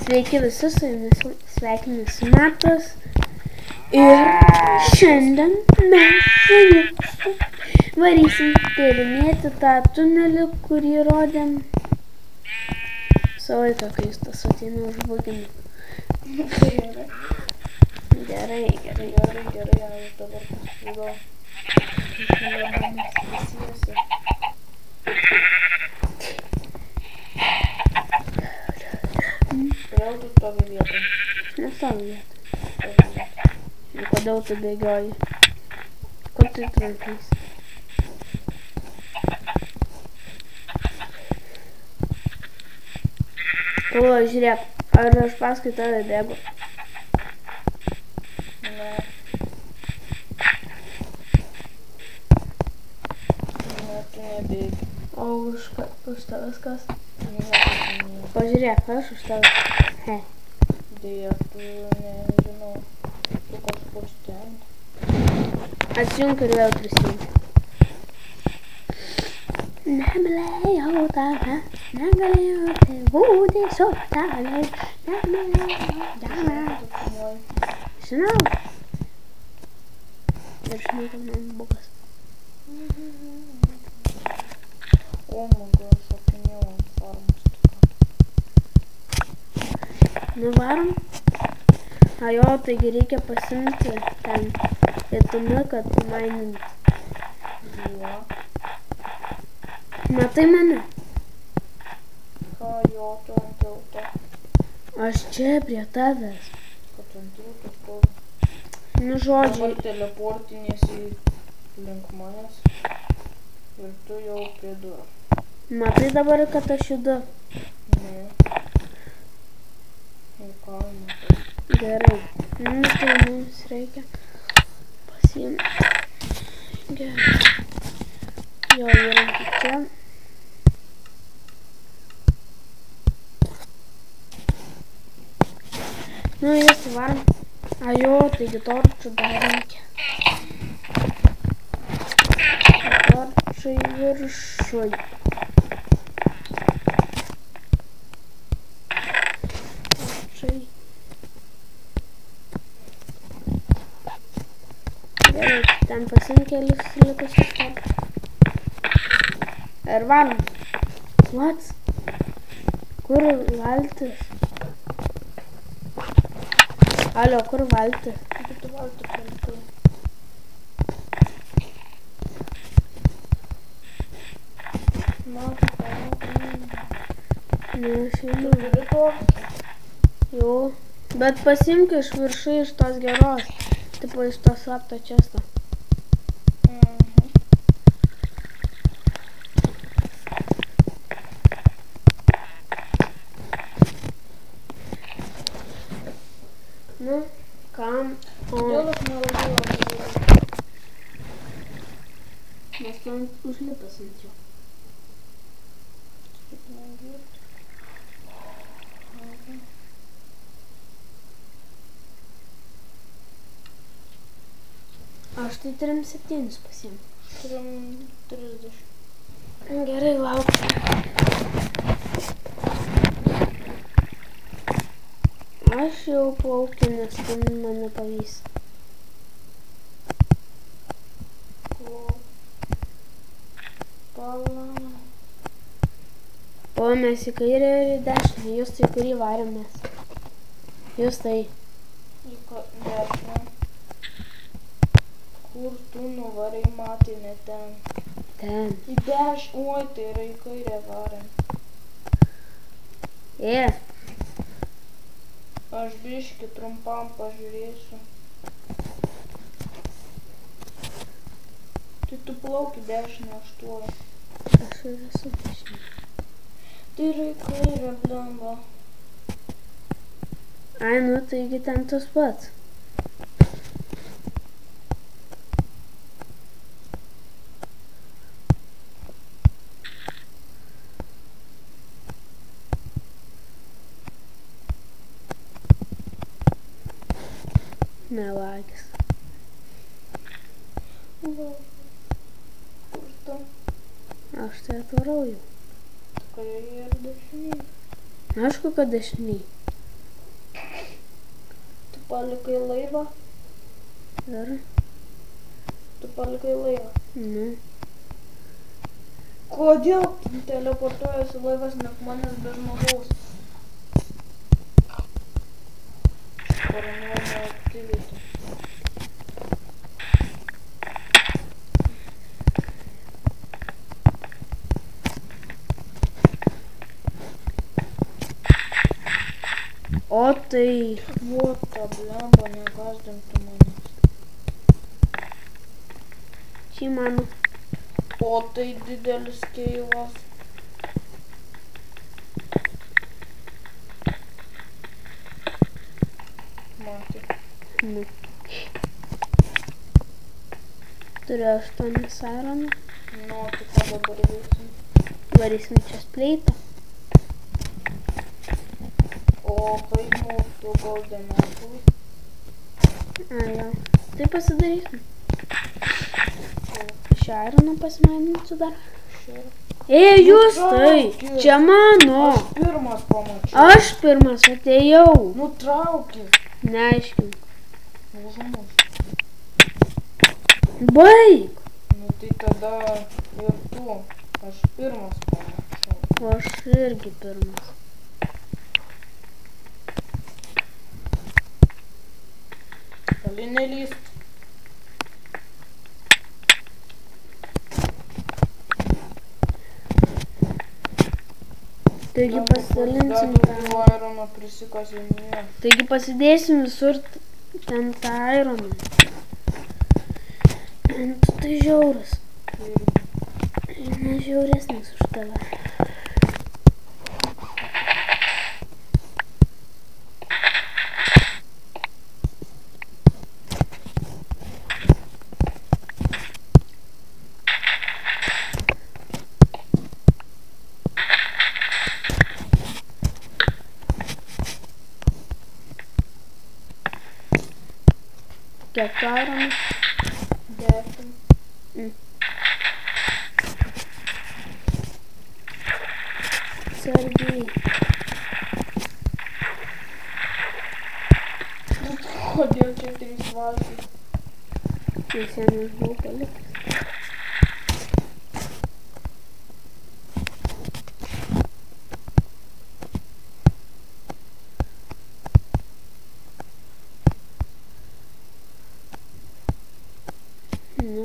Sveiki visi, su jumis sveikinasi Matas ir šiandien mes su Justu varysim tyrinėti tą tunelį, kurį rodėm visą laiką, kai Justas ateina užbugina. Gerai, aš dabar pasiūlau. Kodėl tu stovi vietoj? Nestovi vietoj. Ir kodėl tu bėgioji? Kur tu trankais? O, žiūrėk, ar aš paskui tave bėgu? Ne. Ne, tu nebėgi. O už tavęs kas? Pažiūrėk, aš už tavęs. He. Deja, tu nežinau. Tu kažkur stendi. Atsijunk ir vėl prisijunk. Nemylėjau tavęs, negalėjau tai būti su tavęs. Nemylėjau tavęs. Žinau. Ir žinau, kad man bukas. O, man gal šokinėjau ant farmos. Nuvarom? A jo, taigi reikia pasimti ten pietumiką mainint. Jo. Matai mane? Ką jo, tu ant tilto? Aš čia prie tavęs. Kad ant tilto stovi. Nu žodžiai. Dabar teleportinėsi link manęs ir tu jau prie durų. Matai dabar, kad aš judu? Ne. Gerai, tai mums reikia pasiimti. Gerai. Jo, įrankį čia. Nu, jas varom. A jo, taigi torčių dar reikia. Torčiai viršui. Gerai, ten pasim kelius likusius torčius. Ir varom. What? Kur valtis? Alio, kur valtis? Tu valtis palikai. Ne, aš einu. Tu turi torčių? Jo, bet pasimk iš viršui iš tos geros. Tipo iš to slapto često. Nu, kam? Kodėl aš nevažiuoju? Nes man užlipas ant jo. Aš tai 3-7 pasiėmu. 3-30. Gerai, lauksiu. Aš jau plaukiu, nes tu mane pavys. O mes į kairę ir į dešinę. Justai, kurį varėm mes? Justai. Į dešinę. Kur tu nuvarai, matai, ne ten? Ten. Į dešinę, oi, tai yra į kairę varėm. Aš biškį trumpam pažiūrėsiu. Tai tu plauki dešinę, aš tuoj. Aš ir esu dešinę. Tai yra į kairę, blemba. Ai, nu, taigi ten tas pats. Melagis. Kur tu? Aš tai atvarau jau. Kairėje ar dešiniai? Aišku, kad dešiniai. palikai laivą? Ir? Tu palikai laivą. Nu. Kodėl teleportuojasi laivas nekmanęs be žmogaus? Paranormal activity. O tai... What the blemba, negazdintų manęs. Čia mano. O tai didelis keivas. Matė. Nu. Turiu 8 ironų. Nu, tai ką dabar veiksim? Varysim čia spleitą. O kaip mūsų golden apple? Gal. Tai pasidarysim. Iš ironų pasimaninsiu dar. Šiaip. Ei, jūs tai! Čia mano! Aš pirmas pamačiau. Aš pirmas atėjau. Nutraukis. Neaiškink. Užumus. Baig! Nu tai tada ir tu. Aš pirmas pamačiau. O aš irgi pirmas. Gali nelyst. Taigi pasidalinsim tą. Ironą prisikasinėje. Taigi pasidėsim visur ten tą ironą. Tu tai žiauras. Ne žiauresnis už tave. Kiek tu ironų? 10. Sargiai. Kodėl čia 3 valgys? Visiems buvau palikęs. Nu.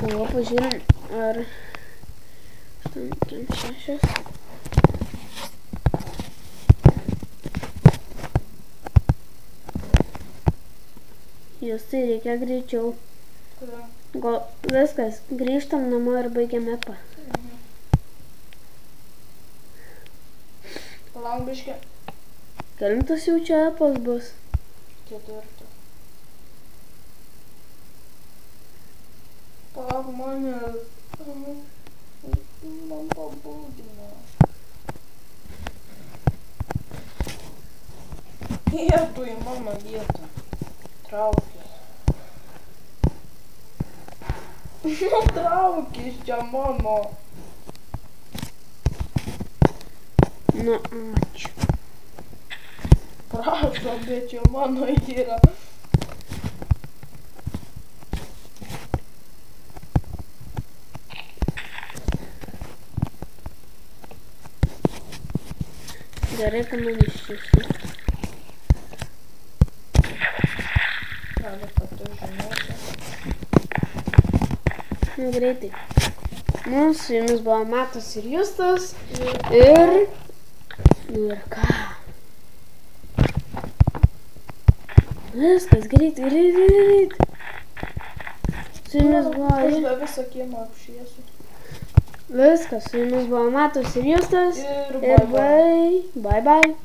O, pažiūrim, ar 8-6. Jūs tai reikia greičiau. Kodėl? Gal viskas, grįžtam namo ir baigiam epą. Palauk biškį. Kelintas jau čia epas bus. 4. Palauk manęs. Man pabūdino. Vietų į mano vietą. Traukis. Traukis čia mano. Nu, ačiū. Prašom, bet čia mano yra. Gerai, kad man išsiųsiu. Gali, kad tu žinosi. Nu, greitai. Nu, su jumis buvo Matas ir Justas. Ir... Nu ir ką? Viskas, greit. Su jumis buvo... Aš dar visą kiemą apšviesiu. Viskas, su jumis buvo Matas ir Justas. Ir Ir bye bye.